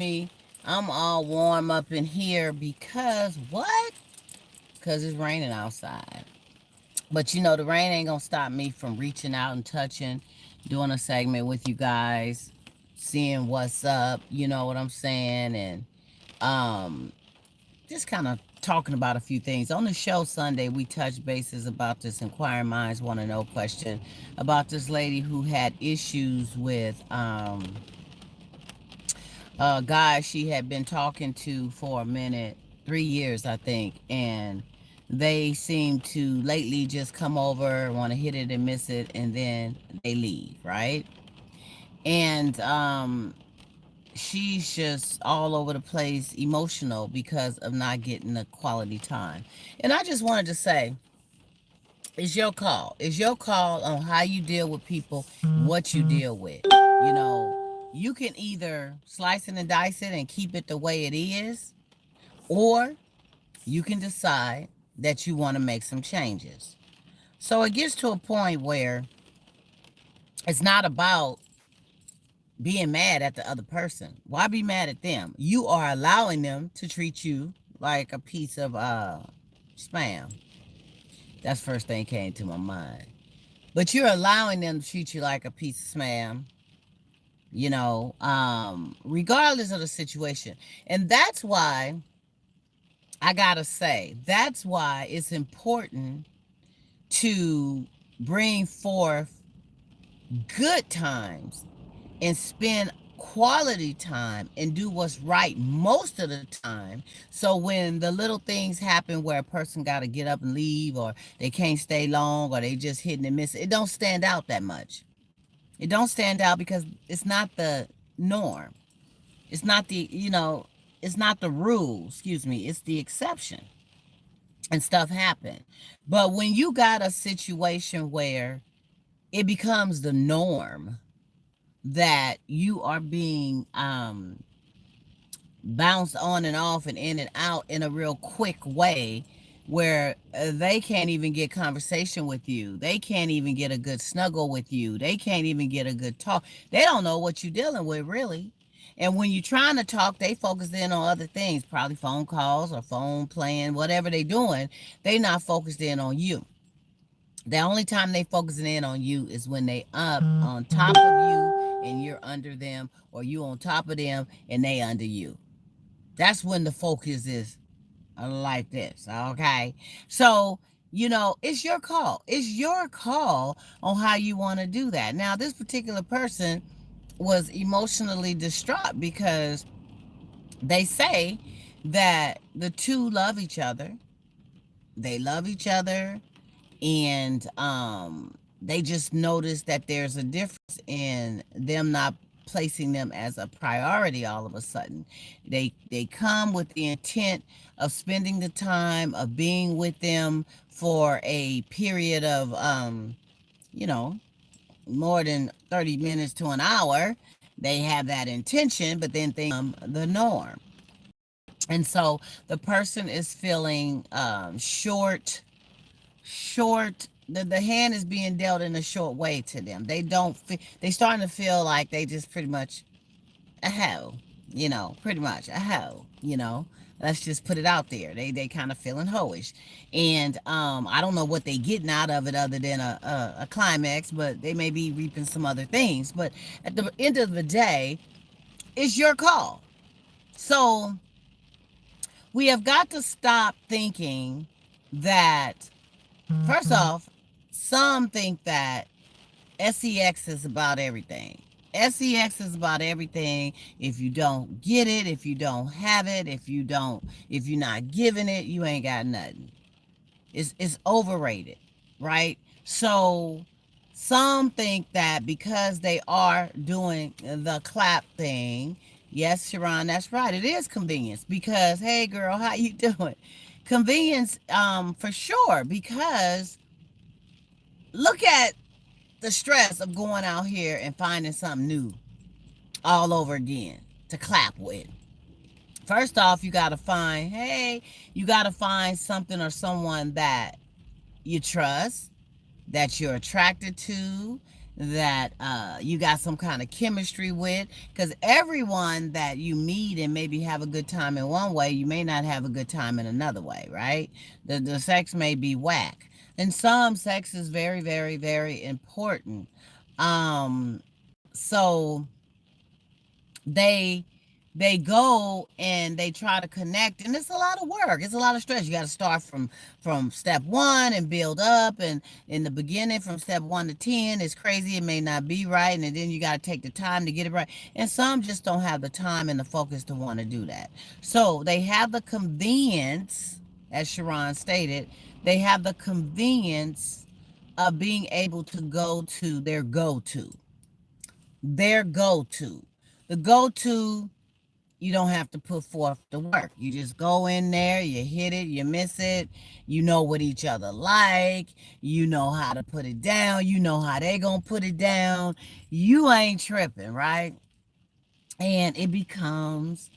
Me, I'm all warm up in here because what? Because it's raining outside. But you know, the rain ain't gonna stop me from reaching out and touching, doing a segment with you guys, seeing what's up, you know what I'm saying? And um just kind of talking about a few things. On the show Sunday, we touched bases about this inquiring minds want to know question about this lady who had issues with a guy she had been talking to for a minute, 3 years, I think, and they seem to lately just come over, want to hit it and miss it, and then they leave, right? And she's just all over the place, emotional because of not getting the quality time. And I just wanted to say, it's your call. It's your call on how you deal with people, what you deal with. You know, you can either slice it and dice it and keep it the way it is, or you can decide that you want to make some changes. So it gets to a point where it's not about being mad at the other person. Why be mad at them? You are allowing them to treat you like a piece of spam. That's the first thing came to my mind. But you're allowing them to treat you like a piece of spam, regardless of the situation. And that's why I gotta say, that's why it's important to bring forth good times and spend quality time and do what's right most of the time. So when the little things happen where a person got to get up and leave, or they can't stay long, or they just hitting and missing, it don't stand out that much. It don't stand out because it's not the norm. It's not it's not the rule, excuse me, it's the exception. And stuff happen. But when you got a situation where it becomes the norm that you are being bounced on and off and in and out in a real quick way, where they can't even get conversation with you, they can't even get a good snuggle with you, they can't even get a good talk, they don't know what you're dealing with really. And when you're trying to talk, they focus in on other things, probably phone calls or phone playing, whatever they doing. They not focused in on you. The only time they focusing in on you is when they up on top of you and you're under them, or you on top of them and they under you. That's when the focus is like this, okay? So, it's your call. It's your call on how you want to do that. Now, this particular person was emotionally distraught because they say that the two love each other. They love each other, and they just noticed that there's a difference in them not placing them as a priority all of a sudden. They come with the intent of spending the time of being with them for a period of you know more than 30 minutes to an hour. They have that intention, but then they the norm. And so the person is feeling short. The hand is being dealt in a short way to them. They don't feel, they starting to feel like they just pretty much a hoe, pretty much a hoe, let's just put it out there. They kind of feeling hoish. And I don't know what they getting out of it other than a climax, but they may be reaping some other things. But at the end of the day, it's your call. So we have got to stop thinking that, first off, some think that sex is about everything. Sex is about everything. If you don't get it, if you don't have it, if you're not giving it, you ain't got nothing. It's overrated, right? So some think that because they are doing the clap thing, yes, Sharon, that's right. It is convenience because, hey girl, how you doing? Convenience, for sure, because look at the stress of going out here and finding something new all over again to clap with. First off, you got to find something or someone that you trust, that you're attracted to, that you got some kind of chemistry with, because everyone that you meet and maybe have a good time in one way, you may not have a good time in another way, right? The sex may be whack. And some sex is very, very, very important. So they they go and they try to connect, and it's a lot of work, it's a lot of stress. You got to start from step one and build up, and in the beginning from step 1 to 10 is crazy, it may not be right, and then you got to take the time to get it right, and some just don't have the time and the focus to want to do that. So they have the convenience, as Sharon stated, they have the convenience of being able to go to their go-to. The go-to, you don't have to put forth the work. You just go in there, you hit it, you miss it. You know what each other like. You know how to put it down. You know how they gonna put it down. You ain't tripping, right? And it becomes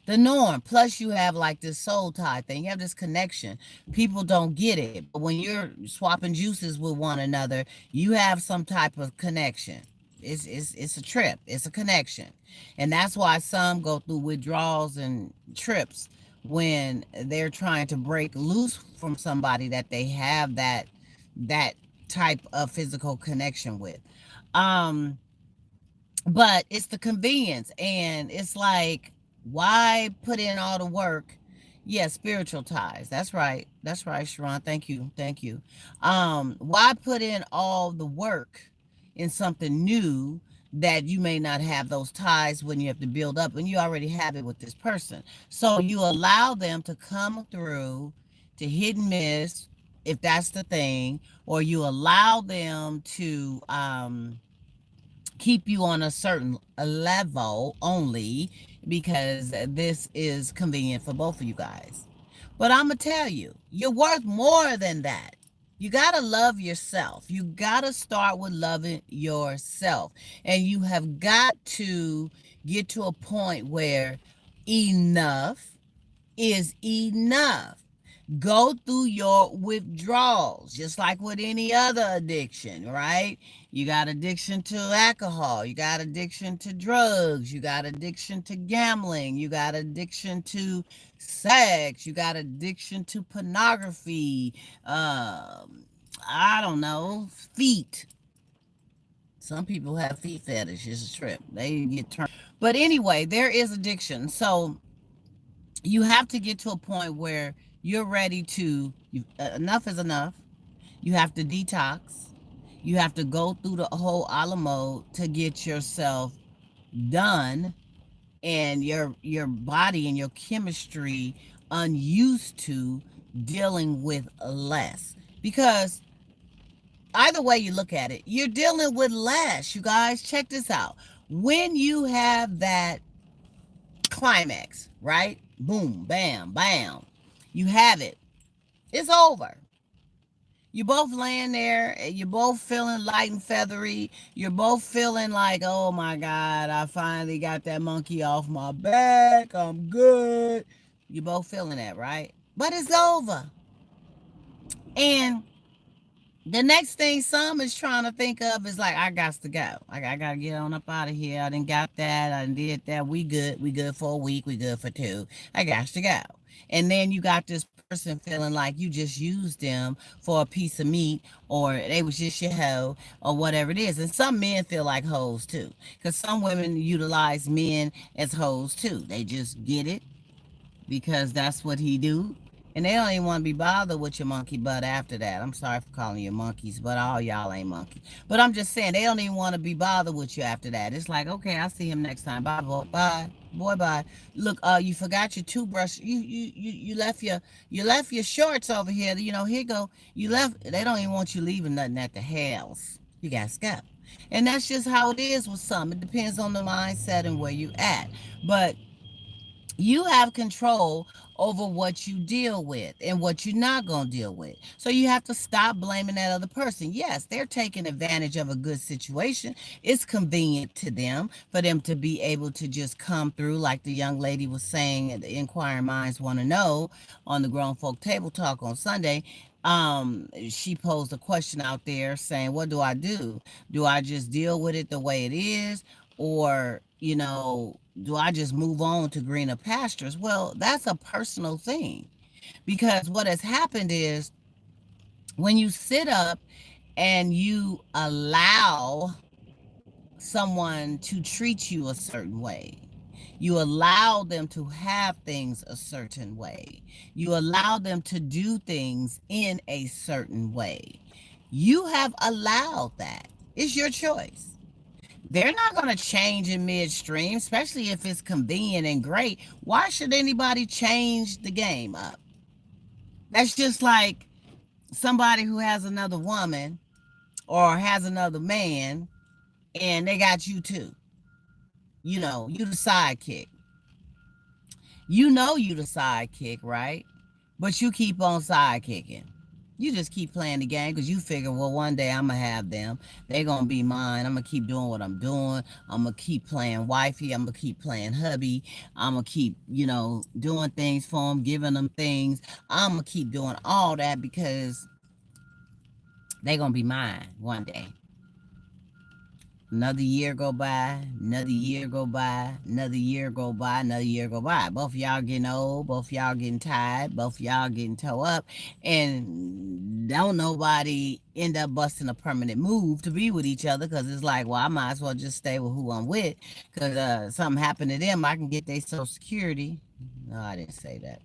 the norm. Plus, you have like this soul tie thing. You have this connection. People don't get it, but when you're swapping juices with one another, you have some type of connection. It's a trip. It's a connection, and that's why some go through withdrawals and trips when they're trying to break loose from somebody that they have that type of physical connection with. Um, but it's the convenience, and it's like, why put in all the work? Yeah, spiritual ties. That's right, Sharon. Thank you, thank you. Why put in all the work in something new that you may not have those ties when you have to build up, when you already have it with this person? So you allow them to come through, to hit and miss, if that's the thing, or you allow them to keep you on a certain level only because this is convenient for both of you guys. But I'm going to tell you, you're worth more than that. You got to love yourself. You got to start with loving yourself. And you have got to get to a point where enough is enough. Go through your withdrawals, just like with any other addiction, right? You got addiction to alcohol, you got addiction to drugs, you got addiction to gambling, you got addiction to sex, you got addiction to pornography, I don't know, feet. Some people have feet fetish. It's a trip. They get turned. But anyway, there is addiction. So you have to get to a point where you're ready to, enough is enough. You have to detox. You have to go through the whole a la mode to get yourself done, and your body and your chemistry unused to dealing with less. Because either way you look at it, you're dealing with less. You guys, check this out. When you have that climax, right? Boom, bam, bam. You have it. It's over. You both laying there, you're both feeling light and feathery. You're both feeling like, oh my God, I finally got that monkey off my back. I'm good. You're both feeling that, right? But it's over. And the next thing some is trying to think of is like, I got to go. I got to get on up out of here. I didn't got that. I didn't did that. We good. We good for a week. We good for two. I got to go. And then you got this person feeling like you just used them for a piece of meat, or they was just your hoe, or whatever it is. And some men feel like hoes too, because some women utilize men as hoes too. They just get it because that's what he do. And they don't even want to be bothered with your monkey butt after that. I'm sorry for calling you monkeys, but all y'all ain't monkeys. But I'm just saying, they don't even want to be bothered with you after that. It's like, okay, I'll see him next time. Bye, boy. Bye. Boy, bye. Look, you forgot your toothbrush. You left your shorts over here. You know, here you go. You left. They don't even want you leaving nothing at the house. You got to go. And that's just how it is with some. It depends on the mindset and where you at. But you have control over what you deal with and what you're not going to deal with. So you have to stop blaming that other person. Yes, they're taking advantage of a good situation. It's convenient to them for them to be able to just come through, like the young lady was saying, the inquiring minds want to know on the Grown Folk Table Talk on Sunday. She posed a question out there saying, what do I do? Do I just deal with it the way it is? Or, do I just move on to greener pastures? Well, that's a personal thing, because what has happened is when you sit up and you allow someone to treat you a certain way, you allow them to have things a certain way, you allow them to do things in a certain way, you have allowed that. It's your choice. They're not going to change in midstream, especially if it's convenient and great. Why should anybody change the game up? That's just like somebody who has another woman or has another man and they got you too. You the sidekick. You the sidekick, right? But you keep on sidekicking. You just keep playing the game because you figure, well, one day I'm going to have them. They're going to be mine. I'm going to keep doing what I'm doing. I'm going to keep playing wifey. I'm going to keep playing hubby. I'm going to keep, doing things for them, giving them things. I'm going to keep doing all that because they're going to be mine one day. Another year go by, another year go by, another year go by, another year go by. Both of y'all getting old, both of y'all getting tired, both of y'all getting toe up, and don't nobody end up busting a permanent move to be with each other, because it's like, well, I might as well just stay with who I'm with, because something happened to them, I can get their Social Security. No, I didn't say that.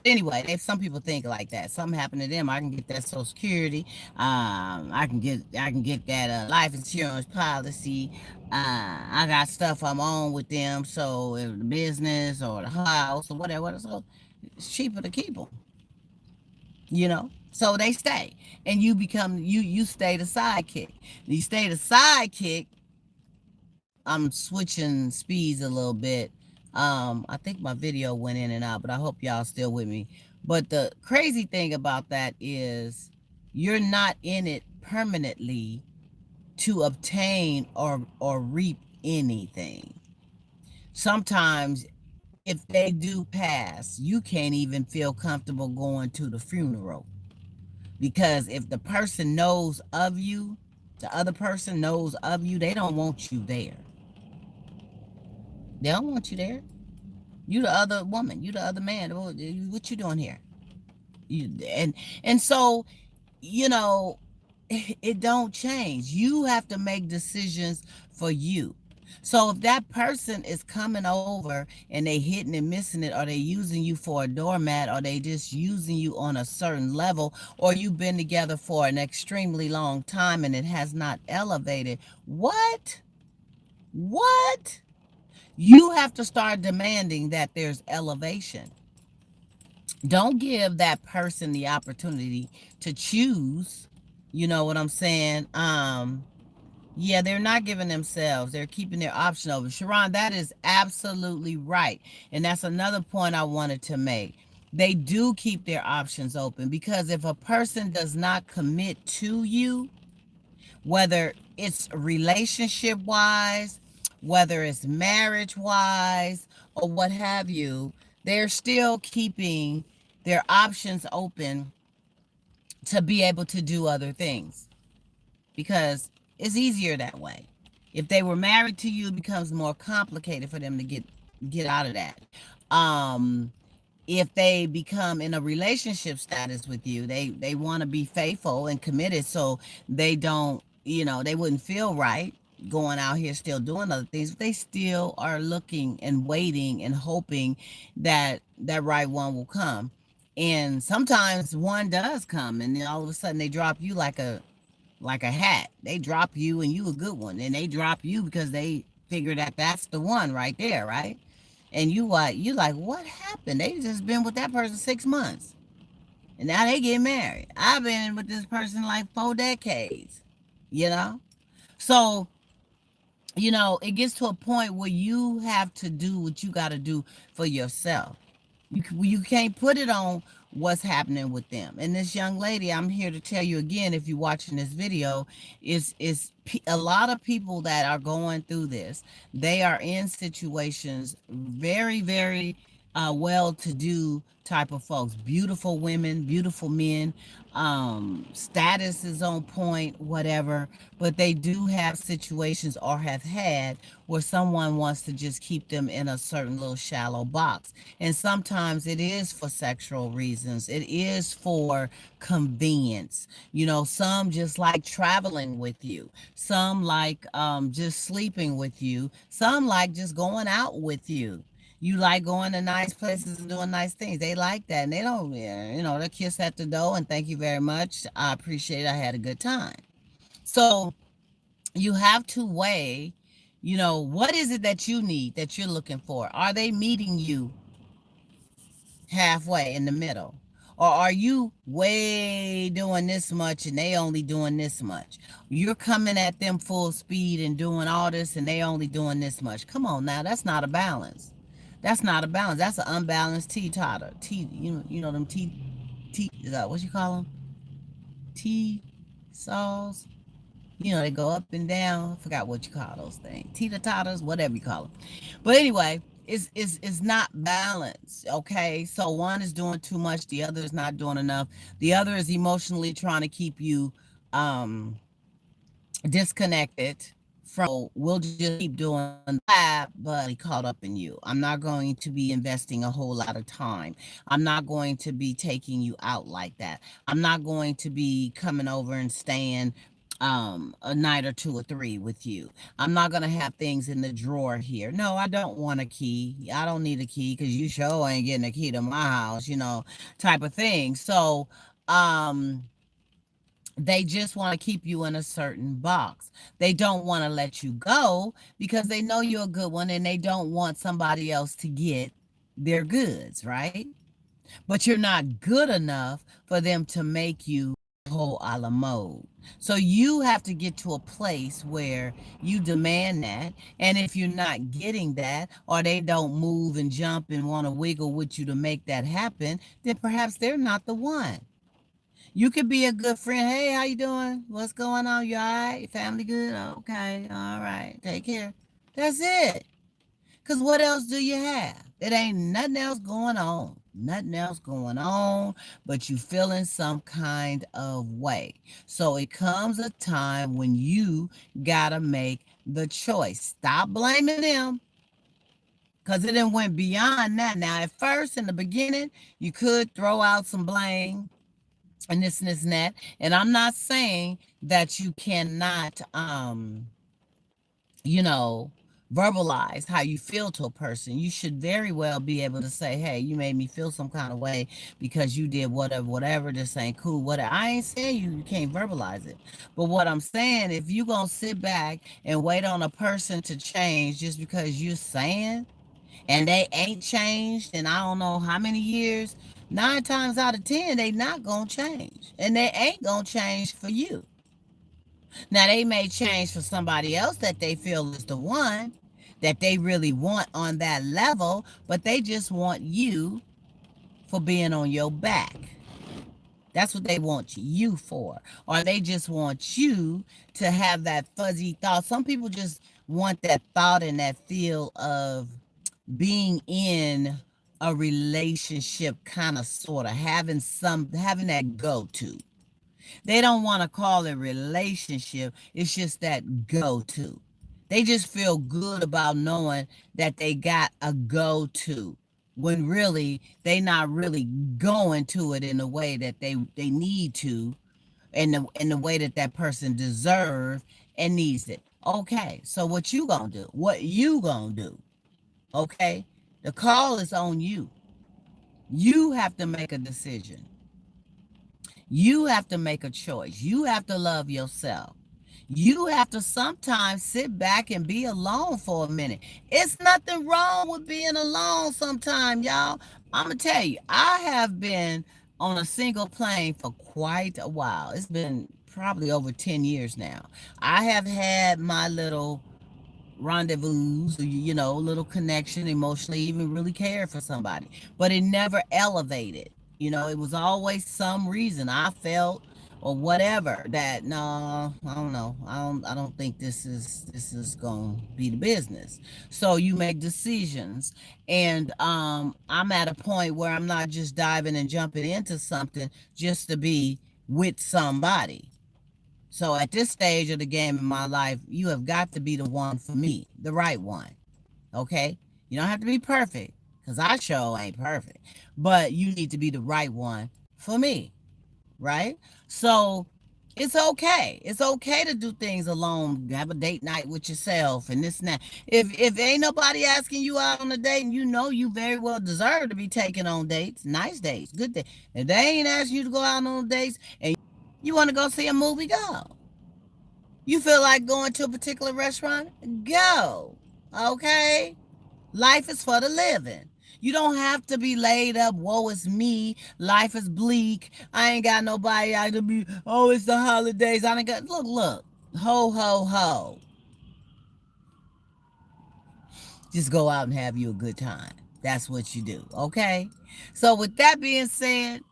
Anyway, if some people think like that, something happened to them, I can get that Social Security. I can get that life insurance policy. I got stuff I'm on with them, so if the business or the house or whatever, so it's cheaper to keep them. So they stay, and you stay the sidekick. You stay the sidekick. I'm switching speeds a little bit. I think my video went in and out, but I hope y'all still with me. But the crazy thing about that is you're not in it permanently to obtain or reap anything. Sometimes if they do pass, you can't even feel comfortable going to the funeral, because if the person knows of you, the other person knows of you, they don't want you there. They don't want you there. You the other woman. You the other man. What you doing here? And so, it don't change. You have to make decisions for you. So if that person is coming over and they hitting and missing it, or they using you for a doormat, or they just using you on a certain level, or you've been together for an extremely long time and it has not elevated, what? You have to start demanding that there's elevation. Don't give that person the opportunity to choose. You know what I'm saying? Yeah, they're not giving themselves. They're keeping their option open. Sharon, that is absolutely right. And that's another point I wanted to make. They do keep their options open, because if a person does not commit to you, whether it's relationship wise, whether it's marriage wise, or what have you, they're still keeping their options open to be able to do other things, because it's easier that way. If they were married to you, it becomes more complicated for them to get out of that. If they become in a relationship status with you, they want to be faithful and committed, so they don't, they wouldn't feel right going out here still doing other things, but they still are looking and waiting and hoping that that right one will come. And sometimes one does come, and then all of a sudden they drop you like a hat. They drop you and you a good one, and they drop you because they figure that that's the one right there, right? And you like, what happened? They just been with that person 6 months, and now they get married. I've been with this person like 4 decades, So, it gets to a point where you have to do what you got to do for yourself. You can't put it on what's happening with them. And this young lady, I'm here to tell you again, if you're watching this video, is a lot of people that are going through this. They are in situations very, very well-to-do type of folks, beautiful women, beautiful men, status is on point, whatever, but they do have situations or have had where someone wants to just keep them in a certain little shallow box. And sometimes it is for sexual reasons, it is for convenience. Some just like traveling with you, some like just sleeping with you, some like just going out with you. You like going to nice places and doing nice things. They like that. And they don't, yeah, they'll kiss at the door and thank you very much. I appreciate it. I had a good time. So you have to weigh, what is it that you need, that you're looking for? Are they meeting you halfway in the middle? Or are you way doing this much and they only doing this much? You're coming at them full speed and doing all this and they only doing this much. Come on now, that's not a balance. That's not a balance. That's an unbalanced teeter. You know them is that what you call them? Tea saws. They go up and down. I forgot what you call those things. Teeter totters, whatever you call them. But anyway, it's not balanced. Okay. So one is doing too much, the other is not doing enough. The other is emotionally trying to keep you disconnected from. We'll just keep doing that, but he caught up in you. I'm not going to be investing a whole lot of time. I'm not going to be taking you out like that. I'm not going to be coming over and staying a night or two or three with you. I'm not gonna have things in the drawer here. No, I don't want a key. I don't need a key because you sure ain't getting a key to my house, type of thing. So they just want to keep you in a certain box. They don't want to let you go because they know you're a good one and they don't want somebody else to get their goods, right? But you're not good enough for them to make you whole a la mode. So you have to get to a place where you demand that. And if you're not getting that, or they don't move and jump and want to wiggle with you to make that happen, then perhaps they're not the one. You could be a good friend. Hey, how you doing? What's going on? You all right? Your family good? Okay. All right. Take care. That's it. Because what else do you have? It ain't nothing else going on. Nothing else going on, but you feeling some kind of way. So it comes a time when you got to make the choice. Stop blaming them because it didn't went beyond that. Now, at first, in the beginning, you could throw out some blame and this and this and that. And I'm not saying that you cannot, you know, verbalize how you feel to a person. You should very well be able to say, hey, you made me feel some kind of way because you did whatever, this ain't cool, whatever. I ain't saying you can't verbalize it. But what I'm saying, if you gonna sit back and wait on a person to change just because you're saying and they ain't changed in I don't know how many years, 9 times out of 10, they not gonna change. And they ain't gonna change for you. Now they may change for somebody else that they feel is the one that they really want on that level, but they just want you for being on your back. That's what they want you for. Or they just want you to have that fuzzy thought. Some people just want that thought and that feel of being in a relationship, kind of sort of having that go-to. They don't want to call it relationship. It's just that go-to. They just feel good about knowing that they got a go-to when really they not really going to it in the way that they need to, in the way that that person deserves and needs it. Okay, so what you gonna do? What you gonna do? Okay, the call is on you. You have to make a decision. You have to make a choice. You have to love yourself. You have to sometimes sit back and be alone for a minute. It's nothing wrong with being alone sometimes, y'all. I'm going to tell you, I have been on a single plane for quite a while. It's been probably over 10 years now. I have had my little rendezvous, little connection emotionally, even really cared for somebody, but it never elevated. It was always some reason I felt or whatever, that no, I don't know, I don't think this is gonna be the business. So you make decisions, and I'm at a point where I'm not just diving and jumping into something just to be with somebody. So at this stage of the game in my life, you have got to be the one for me, the right one. Okay? You don't have to be perfect, because I sure ain't perfect. But you need to be the right one for me, right? So it's okay. It's okay to do things alone, have a date night with yourself and this and that. If ain't nobody asking you out on a date and you know you very well deserve to be taken on dates, nice dates, good dates. If they ain't asking you to go out on dates and you want to go see a movie, go. You feel like going to a particular restaurant? Go. Okay? Life is for the living. You don't have to be laid up. Woe is me. Life is bleak. I ain't got nobody I to be. Oh, it's the holidays. I ain't got. Look, look. Ho, ho, ho. Just go out and have you a good time. That's what you do. Okay? So, with that being said,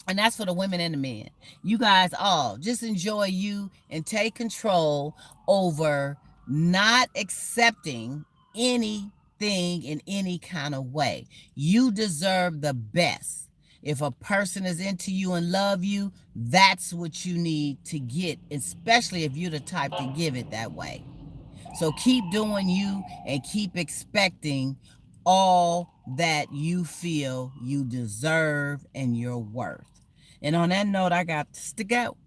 and that's for the women and the men. You guys all just enjoy you and take control over not accepting anything in any kind of way. You deserve the best. If a person is into you and love you, that's what you need to get, especially if you're the type to give it that way. So keep doing you and keep expecting all that you feel you deserve and you're worth. And on that note, I got to go.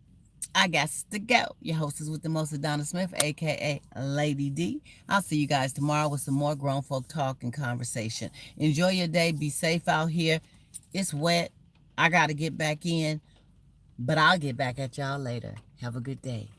I got to go. Your hostess with the most, Adonna Smith, aka Lady D. I'll see you guys tomorrow with some more grown folk talk and conversation. Enjoy your day. Be safe out here. It's wet. I got to get back in, but I'll get back at y'all later. Have a good day.